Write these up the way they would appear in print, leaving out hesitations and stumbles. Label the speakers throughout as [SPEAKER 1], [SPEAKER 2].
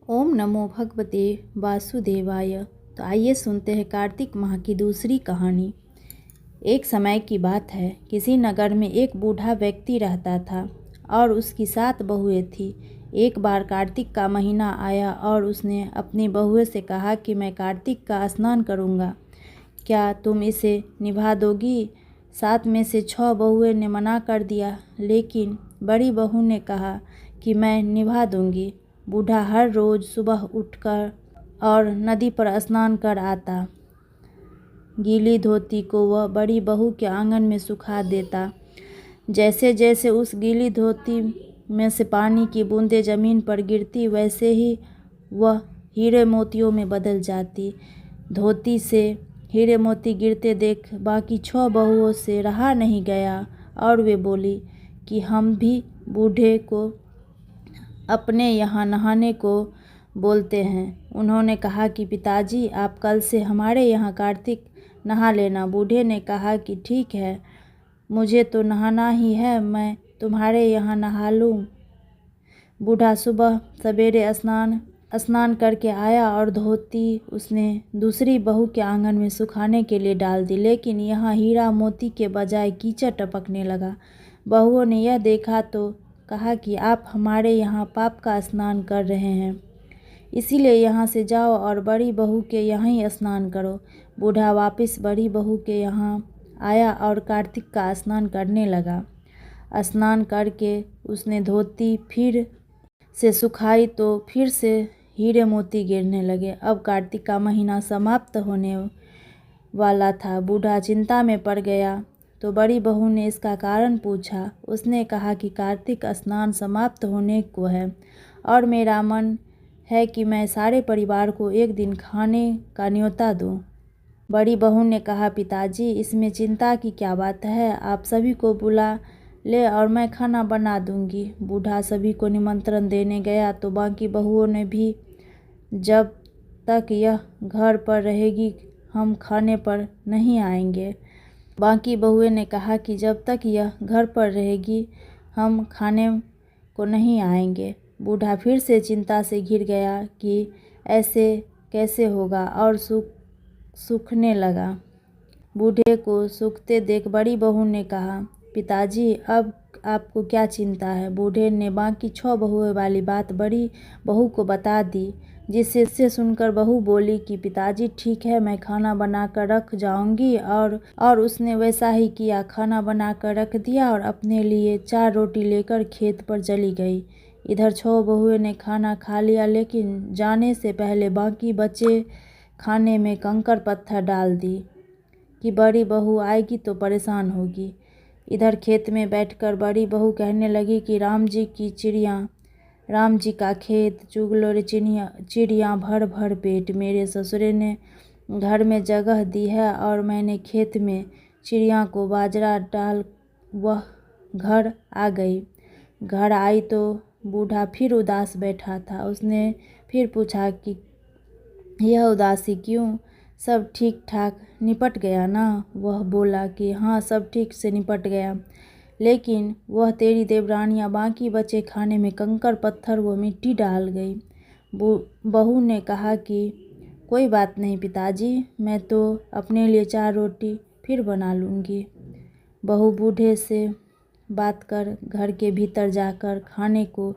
[SPEAKER 1] ओम नमो भगवते वासुदेवाय। तो आइए सुनते हैं कार्तिक माह की दूसरी कहानी। एक समय की बात है, किसी नगर में एक बूढ़ा व्यक्ति रहता था और उसकी 7 बहुएं थी। एक बार कार्तिक का महीना आया और उसने अपनी बहुओं से कहा कि मैं कार्तिक का स्नान करूँगा, क्या तुम इसे निभा दोगी? 7 में से 6 बहुएं ने मना कर दिया, लेकिन बड़ी बहू ने कहा कि मैं निभा दूंगी। बूढ़ा हर रोज़ सुबह उठकर और नदी पर स्नान कर आता। गीली धोती को वह बड़ी बहू के आंगन में सुखा देता। जैसे जैसे उस गीली धोती में से पानी की बूंदें ज़मीन पर गिरती, वैसे ही वह हीरे मोतियों में बदल जाती। धोती से हीरे मोती गिरते देख बाकी 6 बहुओं से रहा नहीं गया और वे बोली कि हम भी बूढ़े को अपने यहाँ नहाने को बोलते हैं। उन्होंने कहा कि पिताजी, आप कल से हमारे यहाँ कार्तिक नहा लेना। बूढ़े ने कहा कि ठीक है, मुझे तो नहाना ही है, मैं तुम्हारे यहाँ नहा लूँ। बूढ़ा सुबह सवेरे स्नान करके आया और धोती उसने दूसरी बहू के आंगन में सुखाने के लिए डाल दी, लेकिन यहाँ हीरा मोती के बजाय कीचड़ टपकने लगा। बहुओं ने यह देखा तो कहा कि आप हमारे यहाँ पाप का स्नान कर रहे हैं, इसीलिए यहाँ से जाओ और बड़ी बहू के यहाँ ही स्नान करो। बूढ़ा वापस बड़ी बहू के यहाँ आया और कार्तिक का स्नान करने लगा। स्नान करके उसने धोती फिर से सुखाई तो फिर से हीरे मोती गिरने लगे। अब कार्तिक का महीना समाप्त होने वाला था। बूढ़ा चिंता में पड़ गया तो बड़ी बहू ने इसका कारण पूछा। उसने कहा कि कार्तिक स्नान समाप्त होने को है और मेरा मन है कि मैं सारे परिवार को एक दिन खाने का न्योता दूं। बड़ी बहू ने कहा, पिताजी, इसमें चिंता की क्या बात है, आप सभी को बुला ले और मैं खाना बना दूंगी। बूढ़ा सभी को निमंत्रण देने गया तो बाकी बहुओं ने भी, जब तक यह घर पर रहेगी हम खाने पर नहीं आएंगे। बाकी बहुओं ने कहा कि जब तक यह घर पर रहेगी हम खाने को नहीं आएंगे। बूढ़ा फिर से चिंता से घिर गया कि ऐसे कैसे होगा और सूखने लगा। बूढ़े को सूखते देख बड़ी बहू ने कहा, पिताजी, अब आपको क्या चिंता है? बूढ़े ने बाकी 6 बहुओं वाली बात बड़ी बहू को बता दी, जिससे सुनकर बहू बोली कि पिताजी ठीक है, मैं खाना बनाकर रख जाऊंगी। और उसने वैसा ही किया। खाना बनाकर रख दिया और अपने लिए 4 रोटी लेकर खेत पर चली गई। इधर 6 बहुओं ने खाना खा लिया, लेकिन जाने से पहले बाकी बचे खाने में कंकड़ पत्थर डाल दी कि बड़ी बहू आएगी तो परेशान होगी। इधर खेत में बैठकर बड़ी बहू कहने लगी कि राम जी का खेत, चुगलो रे चिड़िया भर भर पेट। मेरे ससुरे ने घर में जगह दी है और मैंने खेत में चिड़िया को बाजरा डाल वह घर आ गई। घर आई तो बूढ़ा फिर उदास बैठा था। उसने फिर पूछा कि यह उदासी क्यों? सब ठीक ठाक निपट गया ना? वह बोला कि हाँ, सब ठीक से निपट गया, लेकिन वह तेरी देवरानियाँ बाकी बचे खाने में कंकड़ पत्थर व मिट्टी डाल गई। बहू ने कहा कि कोई बात नहीं पिताजी, मैं तो अपने लिए 4 रोटी फिर बना लूँगी। बहू बूढ़े से बात कर घर के भीतर जाकर खाने को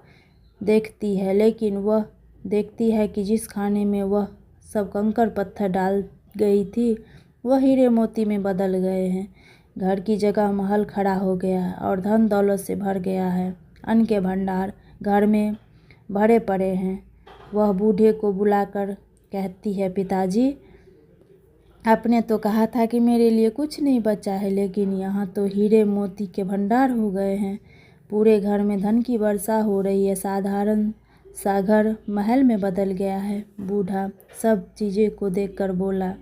[SPEAKER 1] देखती है, लेकिन वह देखती है कि जिस खाने में वह सब कंकड़ पत्थर डाल गई थी वह हीरे मोती में बदल गए हैं। घर की जगह महल खड़ा हो गया है और धन दौलत से भर गया है। अन्न के भंडार घर में भरे पड़े हैं। वह बूढ़े को बुलाकर कहती है, पिताजी, आपने तो कहा था कि मेरे लिए कुछ नहीं बचा है, लेकिन यहाँ तो हीरे मोती के भंडार हो गए हैं। पूरे घर में धन की वर्षा हो रही है। साधारण सा घर महल में बदल गया है। बूढ़ा सब चीज़ें को देखकर बोला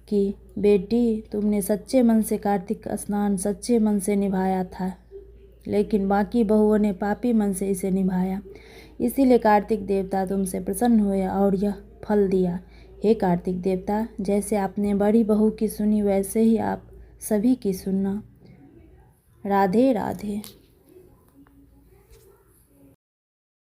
[SPEAKER 1] कि बेटी, तुमने सच्चे मन से कार्तिक स्नान सच्चे मन से निभाया था, लेकिन बाकी बहुओं ने पापी मन से इसे निभाया, इसीलिए कार्तिक देवता तुमसे प्रसन्न हुए और यह फल दिया। हे कार्तिक देवता, जैसे आपने बड़ी बहू की सुनी वैसे ही आप सभी की सुनना। राधे राधे।